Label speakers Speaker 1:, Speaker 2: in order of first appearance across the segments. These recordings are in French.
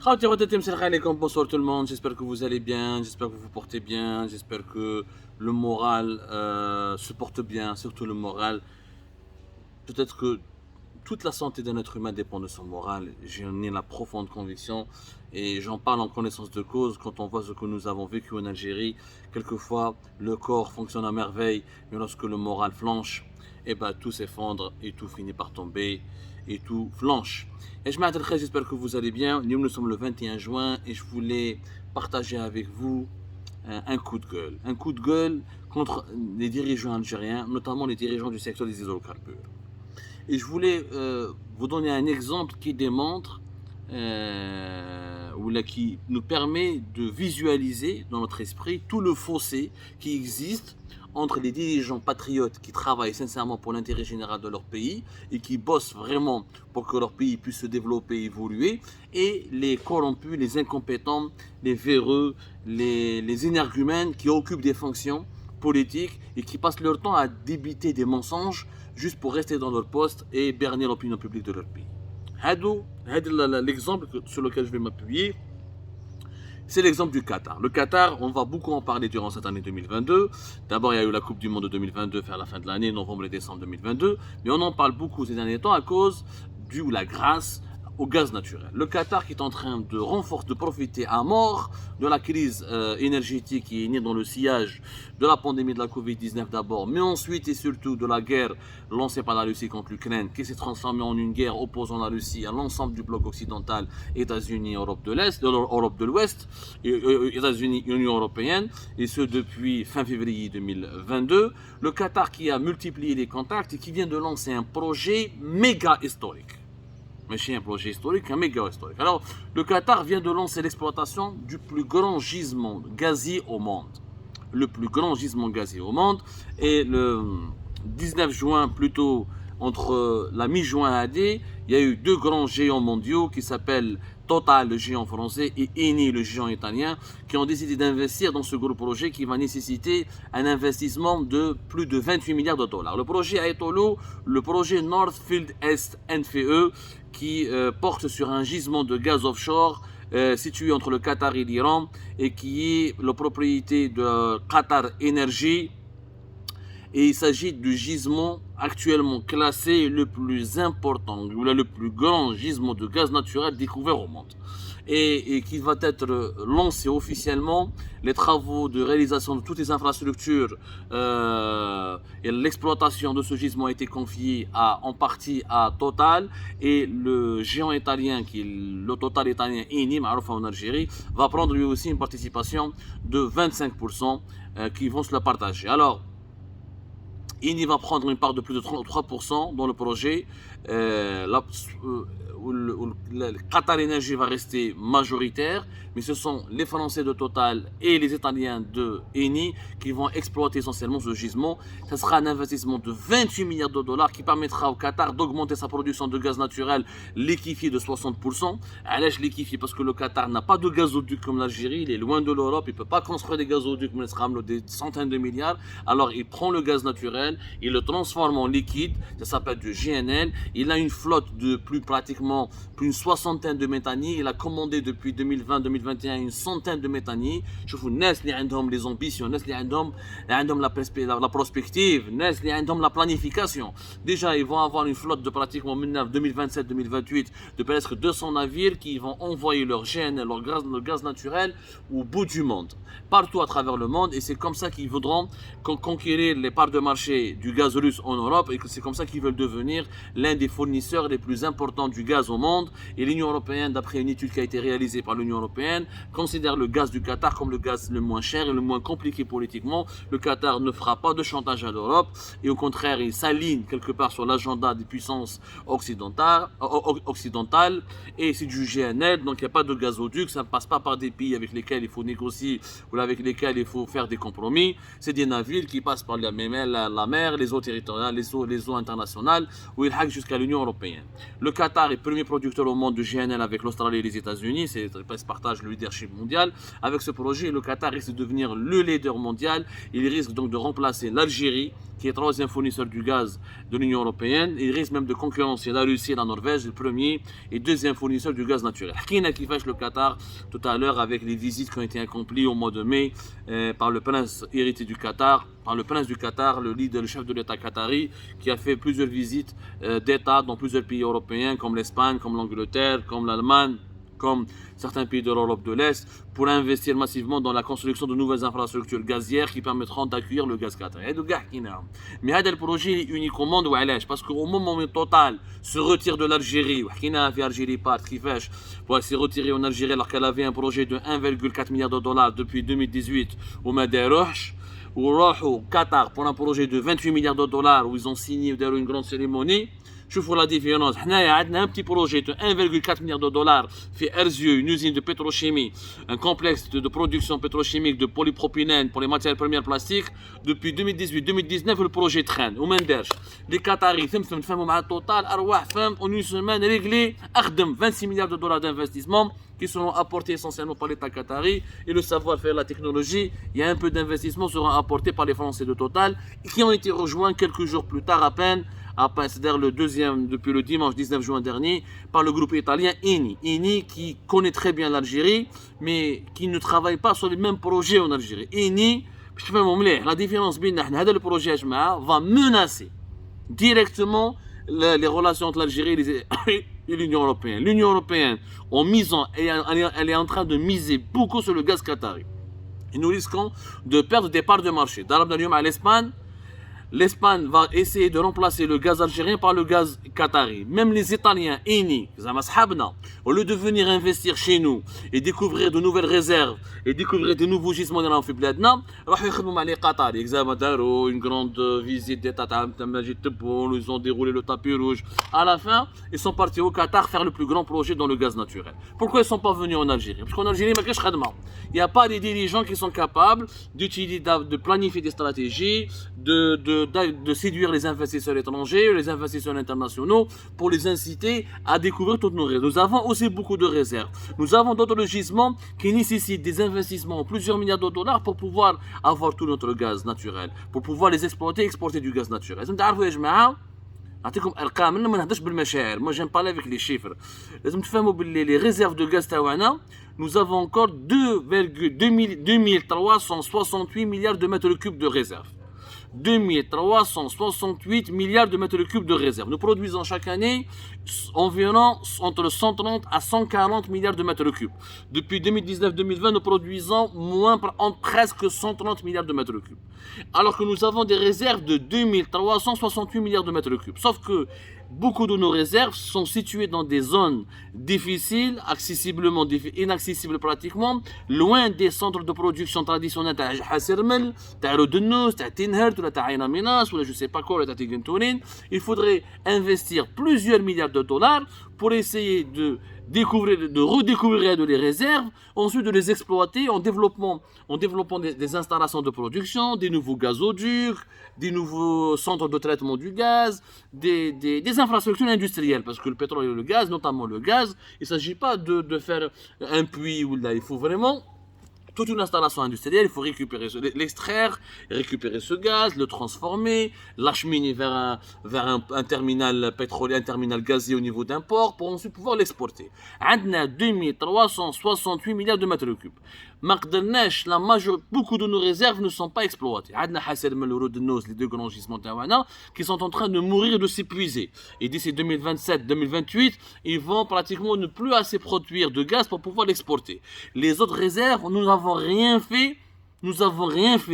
Speaker 1: Bonsoir tout le monde, j'espère que vous allez bien, j'espère que vous vous portez bien, j'espère que le moral se porte bien, surtout le moral. Peut-être que toute la santé d'un être humain dépend de son moral, j'en ai la profonde conviction et j'en parle en connaissance de cause quand on voit ce que nous avons vécu en Algérie. Quelquefois, le corps fonctionne à merveille, mais lorsque le moral flanche, eh ben, tout s'effondre et tout finit par tomber et tout flanche. Et je m'attelle, j'espère que vous allez bien. Nous sommes le 21 juin et je voulais partager avec vous un coup de gueule. Un coup de gueule contre les dirigeants algériens, notamment les dirigeants du secteur des hydrocarbures. Et je voulais vous donner un exemple qui démontre ou là, qui nous permet de visualiser dans notre esprit tout le fossé qui existe entre les dirigeants patriotes qui travaillent sincèrement pour l'intérêt général de leur pays et qui bossent vraiment pour que leur pays puisse se développer et évoluer, et les corrompus, les incompétents, les véreux, les énergumènes qui occupent des fonctions politiques et qui passent leur temps à débiter des mensonges juste pour rester dans leur poste et berner l'opinion publique de leur pays. L'exemple sur lequel je vais m'appuyer, c'est l'exemple du Qatar. Le Qatar, on va beaucoup en parler durant cette année 2022. D'abord, il y a eu la Coupe du Monde de 2022 vers la fin de l'année, novembre et décembre 2022. Mais on en parle beaucoup ces derniers temps à cause ou la grâce au gaz naturel. Le Qatar qui est en train de renforcer, de profiter à mort de la crise énergétique qui est née dans le sillage de la pandémie de la Covid-19 d'abord, mais ensuite et surtout de la guerre lancée par la Russie contre l'Ukraine, qui s'est transformée en une guerre opposant la Russie à l'ensemble du bloc occidental, États-Unis, Europe de l'Est, Europe de l'Ouest, États-Unis, Union européenne, et ce depuis fin février 2022. Le Qatar qui a multiplié les contacts et qui vient de lancer un projet méga historique. Mais un projet historique, un méga historique. Alors, le Qatar vient de lancer l'exploitation du plus grand gisement gazier au monde. Le plus grand gisement gazier au monde. Et le 19 juin, plutôt entre la mi-juin à D, il y a eu deux grands géants mondiaux qui s'appellent Total, le géant français, et Eni, le géant italien, qui ont décidé d'investir dans ce gros projet qui va nécessiter un investissement de plus de 28 milliards de dollars. Le projet Ayatollah, le projet Northfield Est NFE, qui porte sur un gisement de gaz offshore situé entre le Qatar et l'Iran et qui est la propriété de Qatar Energy. Et il s'agit du gisement actuellement classé le plus important, ou le plus grand gisement de gaz naturel découvert au monde. Et qui va être lancé officiellement. Les travaux de réalisation de toutes les infrastructures et l'exploitation de ce gisement a été confiée en partie à Total, et le géant italien qui est le Total italien Eni, en Algérie, va prendre lui aussi une participation de 25% qui vont se la partager. Alors, Eni va prendre une part de plus de 33% dans le projet. Le Qatar Energy va rester majoritaire, mais ce sont les Français de Total et les Italiens de Eni qui vont exploiter essentiellement ce gisement. Ce sera un investissement de 28 milliards de dollars qui permettra au Qatar d'augmenter sa production de gaz naturel liquéfié de 60%. Allez, je liquéfié parce que le Qatar n'a pas de gazoduc comme l'Algérie, il est loin de l'Europe, il ne peut pas construire des gazoducs, mais il sera des centaines de milliards. Alors il prend le gaz naturel, il le transforme en liquide, ça s'appelle du GNL. Il a une flotte de pratiquement plus une soixantaine de méthaniers. Il a commandé depuis 2020-2021 une centaine de méthaniers. Je vous laisse les ambitions, la prospective, la planification. Déjà, ils vont avoir une flotte de pratiquement 2027-2028 de presque 200 navires qui vont envoyer leur GNL, leur gaz naturel au bout du monde, partout à travers le monde. Et c'est comme ça qu'ils voudront conquérir les parts de marché du gaz russe en Europe, et que c'est comme ça qu'ils veulent devenir l'un des fournisseurs les plus importants du gaz au monde. Et l'Union européenne, d'après une étude qui a été réalisée par l'Union européenne, considère le gaz du Qatar comme le gaz le moins cher et le moins compliqué politiquement. Le Qatar ne fera pas de chantage à l'Europe, et au contraire, il s'aligne quelque part sur l'agenda des puissances occidentales, et c'est du GNL, donc il n'y a pas de gazoduc, ça ne passe pas par des pays avec lesquels il faut négocier ou avec lesquels il faut faire des compromis. C'est des navires qui passent par la mer, les eaux territoriales, les eaux internationales, où il hack jusqu'à l'Union européenne. Le Qatar est premier producteur au monde de GNL avec l'Australie et les États-Unis, ils se partagent le leadership mondial. Avec ce projet, le Qatar risque de devenir le leader mondial. Il risque donc de remplacer l'Algérie, qui est troisième fournisseur du gaz de l'Union européenne. Il risque même de concurrencer la Russie et la Norvège, le premier et deuxième fournisseur du gaz naturel. Hakina qui fâche le Qatar tout à l'heure avec les visites qui ont été accomplies au mois de mai par le prince héritier du Qatar, le chef de l'État qatari, qui a fait plusieurs visites d'État dans plusieurs pays européens comme l'Espagne, comme l'Angleterre, comme l'Allemagne, comme certains pays de l'Europe de l'Est, pour investir massivement dans la construction de nouvelles infrastructures gazières qui permettront d'accueillir le gaz qatari. Mais ce projet est unique au monde, parce qu'au moment où Total se retire de l'Algérie, pour s'est retiré en Algérie alors qu'elle avait un projet de 1,4 milliard de dollars depuis 2018 au Madarouch, ou au Qatar pour un projet de 28 milliards de dollars où ils ont signé une grande cérémonie. شوفوا la différence. حنايا عندنا un petit projet de 1,4 milliard de dollars في Erzieux, une usine de pétrochimie, un complexe de production pétrochimique de polypropylène pour les matières premières plastiques. Depuis 2018-2019 le projet traîne وما ندارش. Les Qataris تفهموا مع Total أرواح فهم en une semaine réglé أخدم 26 milliards de dollars d'investissement qui seront apportés essentiellement par l'État qatari et le savoir-faire, la technologie. Il y a un peu d'investissement seront apportés par les Français de Total qui ont été rejoints quelques jours plus tard à peine, c'est-à-dire depuis le dimanche 19 juin dernier, par le groupe italien Eni. Eni qui connaît très bien l'Algérie, mais qui ne travaille pas sur les mêmes projets en Algérie. Eni, la différence entre le projet va menacer directement les relations entre l'Algérie et l'Union européenne. L'Union européenne, elle est en train de miser beaucoup sur le gaz qatari. Et nous risquons de perdre des parts de marché. D'Arabie à l'Espagne va essayer de remplacer le gaz algérien par le gaz qatari. Même les Italiens, Eni, au lieu de venir investir chez nous et découvrir de nouvelles réserves et découvrir de nouveaux gisements dans l'Afrique-Bladna, une grande visite d'État, ils ont déroulé le tapis rouge. À la fin, ils sont partis au Qatar faire le plus grand projet dans le gaz naturel. Pourquoi ils ne sont pas venus en Algérie? Parce qu'en Algérie, il n'y a pas des dirigeants qui sont capables de planifier des stratégies, de séduire les investisseurs étrangers, les investisseurs internationaux, pour les inciter à découvrir toutes nos réserves. Nous avons aussi beaucoup de réserves. Nous avons d'autres gisements qui nécessitent des investissements en plusieurs milliards de dollars pour pouvoir avoir tout notre gaz naturel, pour pouvoir les exploiter et exporter du gaz naturel. Moi j'aime parler avec les chiffres. Les réserves de gaz tawana, nous avons encore 2368 milliards de mètres cubes de réserves. 2368 milliards de mètres cubes de réserves. Nous produisons chaque année environ entre 130 à 140 milliards de mètres cubes. Depuis 2019-2020, nous produisons presque 130 milliards de mètres cubes. Alors que nous avons des réserves de 2368 milliards de mètres cubes. Sauf que beaucoup de nos réserves sont situées dans des zones difficiles, inaccessibles pratiquement, loin des centres de production traditionnels, je sais pas quoi, il faudrait investir plusieurs milliards de dollars pour essayer de redécouvrir les réserves, ensuite de les exploiter en développant des installations de production, des nouveaux gazoducs, des nouveaux centres de traitement du gaz, des infrastructures industrielles, parce que le pétrole et le gaz, notamment le gaz, il ne s'agit pas de faire un puits où là, il faut vraiment toute une installation industrielle, il faut l'extraire, récupérer ce gaz, le transformer, l'acheminer vers un terminal pétrolier, un terminal gazier au niveau d'un port, pour ensuite pouvoir l'exporter. On a 2368 milliards de mètres cubes. Beaucoup de nos réserves ne sont pas exploitées. On a les deux grands gisements qui sont en train de mourir et de s'épuiser. Et d'ici 2027-2028, ils vont pratiquement ne plus assez produire de gaz pour pouvoir l'exporter. Les autres réserves, nous n'avons rien fait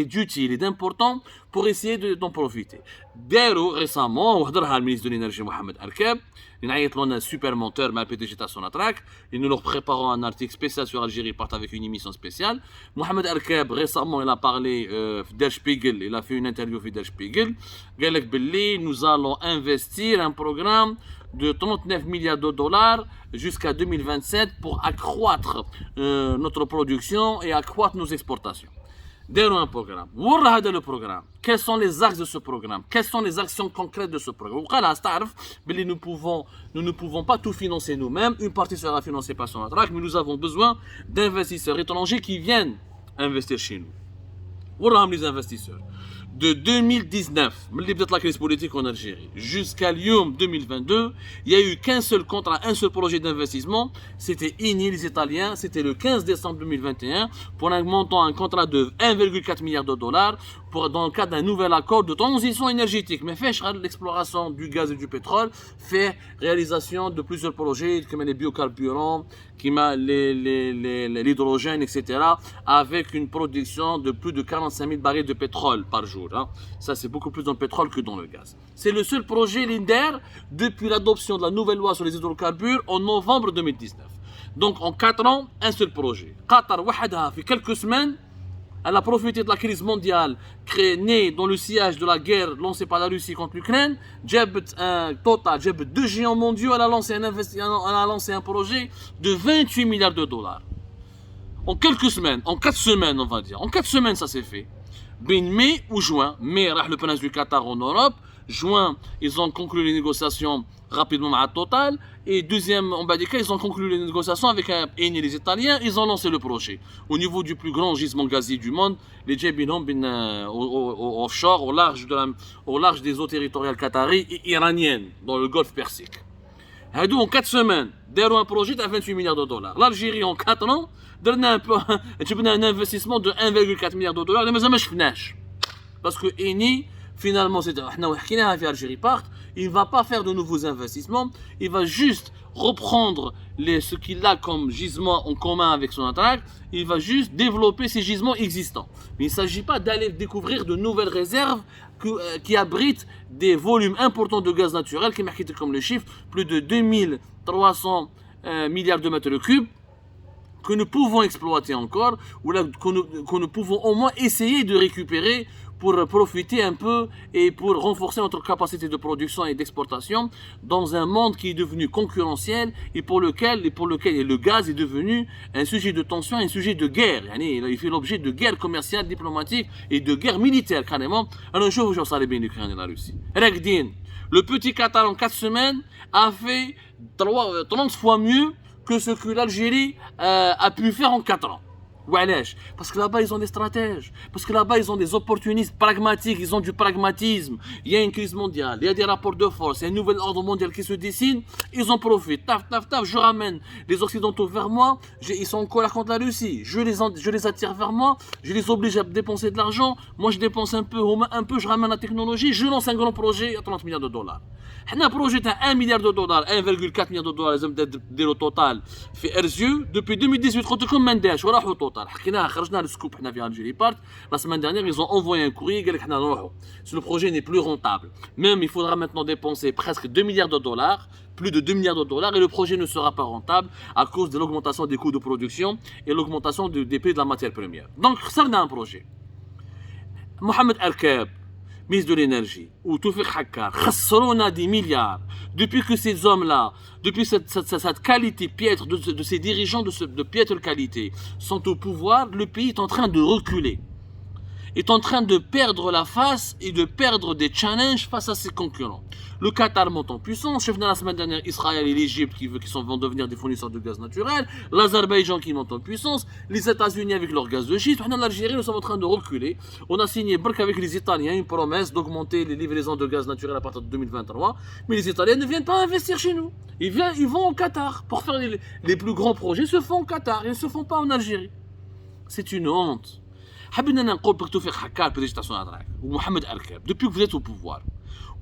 Speaker 1: d'utile et d'important pour essayer d'en profiter. D'ailleurs, récemment, le ministre de l'énergie Mohamed Arkab, il a un super monteur, mais le PDG de Sonatrach, et nous leur préparons un article spécial sur l'Algérie, part avec une émission spéciale. Mohamed Arkab, récemment, il a parlé Der Spiegel, il a fait une interview avec Der Spiegel. Nous allons investir un programme de 39 milliards de dollars jusqu'à 2027 pour accroître notre production et accroître nos exportations. داروا un programme. ورا هذا le programme. Quels sont les axes de ce programme? Quelles sont les actions concrètes de ce programme? وقال تعرف باللي nous ne pouvons pas tout financer nous-mêmes. Une partie sera financée par Sonatrach, mais nous avons besoin d'investisseurs étrangers qui viennent investir chez nous. وراهم les investisseurs. De 2019, la crise politique en Algérie, jusqu'à Lyon 2022, il n'y a eu qu'un seul contrat, un seul projet d'investissement. C'était INI, les Italiens. C'était le 15 décembre 2021 pour un montant, un contrat de 1,4 milliard de dollars dans le cadre d'un nouvel accord de transition énergétique. Mais fait l'exploration du gaz et du pétrole, fait réalisation de plusieurs projets comme les biocarburants, l'hydrogène, etc. avec une production de plus de 45 000 barils de pétrole par jour. Hein. Ça, c'est beaucoup plus dans le pétrole que dans le gaz. C'est le seul projet LINDER depuis l'adoption de la nouvelle loi sur les hydrocarbures en novembre 2019. Donc, en 4 ans, un seul projet. Qatar, wahadaha, fait quelques semaines, elle a profité de la crise mondiale née dans le sillage de la guerre lancée par la Russie contre l'Ukraine. Total, deux géants mondiaux, elle a lancé un projet de 28 milliards de dollars. En quelques semaines, en 4 semaines, on va dire. En 4 semaines, ça s'est fait. Ben mai ou juin. Mai, le prince du Qatar en Europe. Juin, ils ont conclu les négociations rapidement à Total. Et deuxième, en bas des cas, ils ont conclu les négociations avec Eni, les Italiens. Ils ont lancé le projet. Au niveau du plus grand gisement gazier du monde, les Djebinhom offshore, au large des eaux territoriales qataries et iraniennes, dans le golfe Persique. Hadou, en 4 semaines, derrière un projet de 28 milliards de dollars. L'Algérie, en 4 ans, donne un investissement de 1,4 milliard de dollars. Mais ça ne marche parce que Eni, finalement, il ne va pas faire de nouveaux investissements, il va juste reprendre ce qu'il a comme gisement en commun avec Sonatrach, il va juste développer ces gisements existants. Mais il ne s'agit pas d'aller découvrir de nouvelles réserves qui abritent des volumes importants de gaz naturel, qui marquent comme le chiffre, plus de 2300 milliards de mètres cubes, que nous pouvons exploiter encore, ou que nous pouvons au moins essayer de récupérer pour profiter un peu et pour renforcer notre capacité de production et d'exportation dans un monde qui est devenu concurrentiel et pour lequel le gaz est devenu un sujet de tension, un sujet de guerre. Il fait l'objet de guerre commerciale, diplomatique et de guerre militaire carrément. Alors je vous en bien l'Ukraine et la Russie. Regdin, le petit Qatar en 4 semaines a fait 30 fois mieux que ce que l'Algérie a pu faire en 4 ans. Parce que là-bas, ils ont des stratèges. Parce que là-bas, ils ont des opportunistes pragmatiques. Ils ont du pragmatisme. Il y a une crise mondiale. Il y a des rapports de force. Il y a un nouvel ordre mondial qui se dessine. Ils en profitent. Taf, taf, taf. Je ramène les Occidentaux vers moi. Ils sont en colère contre la Russie. Je les attire vers moi. Je les oblige à dépenser de l'argent. Moi, je dépense un peu. Je ramène la technologie. Je lance un grand projet à 30 milliards de dollars. Un projet à 1 milliard de dollars, 1,4 milliard de dollars, le total fait Erzieux depuis 2018. Comme Mendes, voilà le total. خرجنا le scoop في Algérie Part. La semaine dernière, ils ont envoyé un courrier. Si le projet n'est plus rentable, même il faudra maintenant dépenser presque 2 milliards de dollars, plus de 2 milliards de dollars, et le projet ne sera pas rentable à cause de l'augmentation des coûts de production et l'augmentation des prix de la matière première. Donc, ça a un projet. Mohamed Erkeb, ministre de l'énergie, ou Toufik Hakkar, khasrouna des milliards. Depuis que ces hommes-là, depuis cette qualité piètre de ces dirigeants de piètre qualité sont au pouvoir, le pays est en train de reculer. Est en train de perdre la face et de perdre des challenges face à ses concurrents. Le Qatar monte en puissance, chef de la semaine dernière, Israël et l'Égypte qui vont devenir des fournisseurs de gaz naturel, l'Azerbaïdjan qui monte en puissance, les États-Unis avec leur gaz de schiste. L'Algérie, nous sommes en train de reculer. On a signé avec les Italiens une promesse d'augmenter les livraisons de gaz naturel à partir de 2023, mais les Italiens ne viennent pas investir chez nous. Ils vont au Qatar pour faire les plus grands projets, se font au Qatar, ils ne se font pas en Algérie. C'est une honte. حابين نقول بك توفيق حكار بريزيداسيون ادراك ومحمد اركب depuis que vous êtes au pouvoir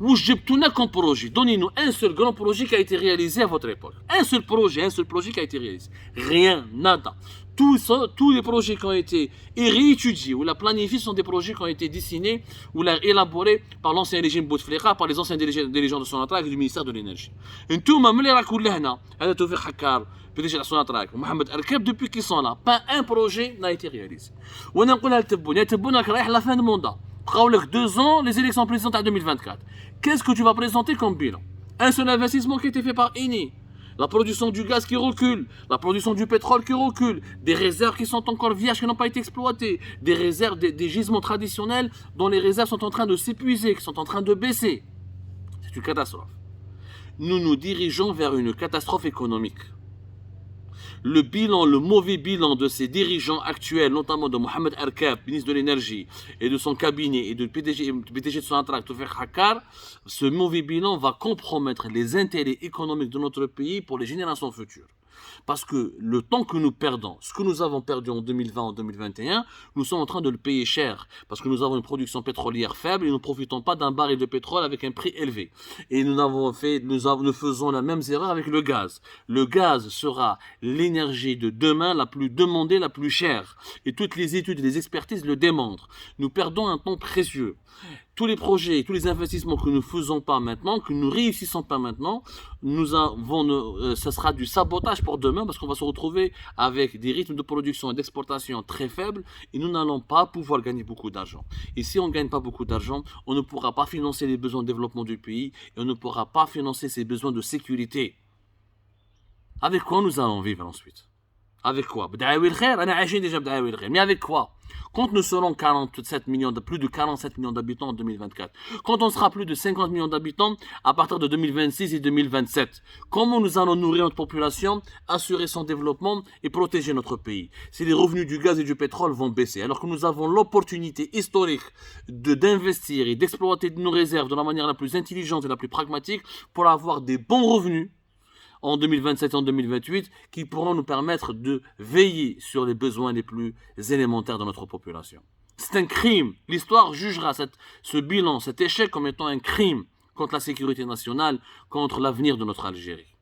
Speaker 1: واش جبتونا comme projet, donnez-nous un seul grand projet qui a été réalisé à votre époque, un seul projet qui a été réalisé, rien, nada. Tous les projets qui ont été réétudiés ou la planifiés sont des projets qui ont été dessinés ou élaborés par l'ancien régime Bouteflika, par les anciens dirigeants de Sonatrach et du ministère de l'énergie. انتوما ملي راكم لهنا هذا توفيق حكار PDG de Sonatrach ومحمد أركب depuis qu'ils sont là, pas un projet n'a été réalisé. وانا نقولها لتبون راك رايح la fin de mandat. بقاو لك 2 ans les élections présidentielles en 2024. Qu'est-ce que tu vas présenter comme bilan? Un seul investissement qui a été fait par Eni. la production du gaz qui recule, la production du pétrole qui recule, des réserves qui sont encore vierges, qui n'ont pas été exploitées, des réserves, des gisements traditionnels dont les réserves sont en train de s'épuiser, qui sont en train de baisser. C'est une catastrophe. Nous nous dirigeons vers une catastrophe économique. Le bilan, le mauvais bilan de ces dirigeants actuels, notamment de Mohamed Arkab, ministre de l'énergie, et de son cabinet, et de PDG de Sonatrach, Tawfiq Hakkar, ce mauvais bilan va compromettre les intérêts économiques de notre pays pour les générations futures. Parce que le temps que nous perdons, ce que nous avons perdu en 2020, en 2021, nous sommes en train de le payer cher. Parce que nous avons une production pétrolière faible et nous ne profitons pas d'un baril de pétrole avec un prix élevé. Et nous faisons la même erreur avec le gaz. Le gaz sera l'énergie de demain la plus demandée, la plus chère. Et toutes les études et les expertises le démontrent. Nous perdons un temps précieux. Tous les projets, tous les investissements que nous ne faisons pas maintenant, que nous ne réussissons pas maintenant, ça sera du sabotage pour demain parce qu'on va se retrouver avec des rythmes de production et d'exportation très faibles et nous n'allons pas pouvoir gagner beaucoup d'argent. Et si on ne gagne pas beaucoup d'argent, on ne pourra pas financer les besoins de développement du pays et on ne pourra pas financer ses besoins de sécurité. Avec quoi nous allons vivre ensuite? Avec quoi? Mais avec quoi? Quand nous serons 47 millions, plus de 47 millions d'habitants en 2024, quand on sera plus de 50 millions d'habitants à partir de 2026 et 2027, comment nous allons nourrir notre population, assurer son développement et protéger notre pays? Si les revenus du gaz et du pétrole vont baisser, alors que nous avons l'opportunité historique d'investir et d'exploiter nos réserves de la manière la plus intelligente et la plus pragmatique pour avoir des bons revenus, en 2027 et en 2028, qui pourront nous permettre de veiller sur les besoins les plus élémentaires de notre population. C'est un crime. L'histoire jugera ce bilan, cet échec comme étant un crime contre la sécurité nationale, contre l'avenir de notre Algérie.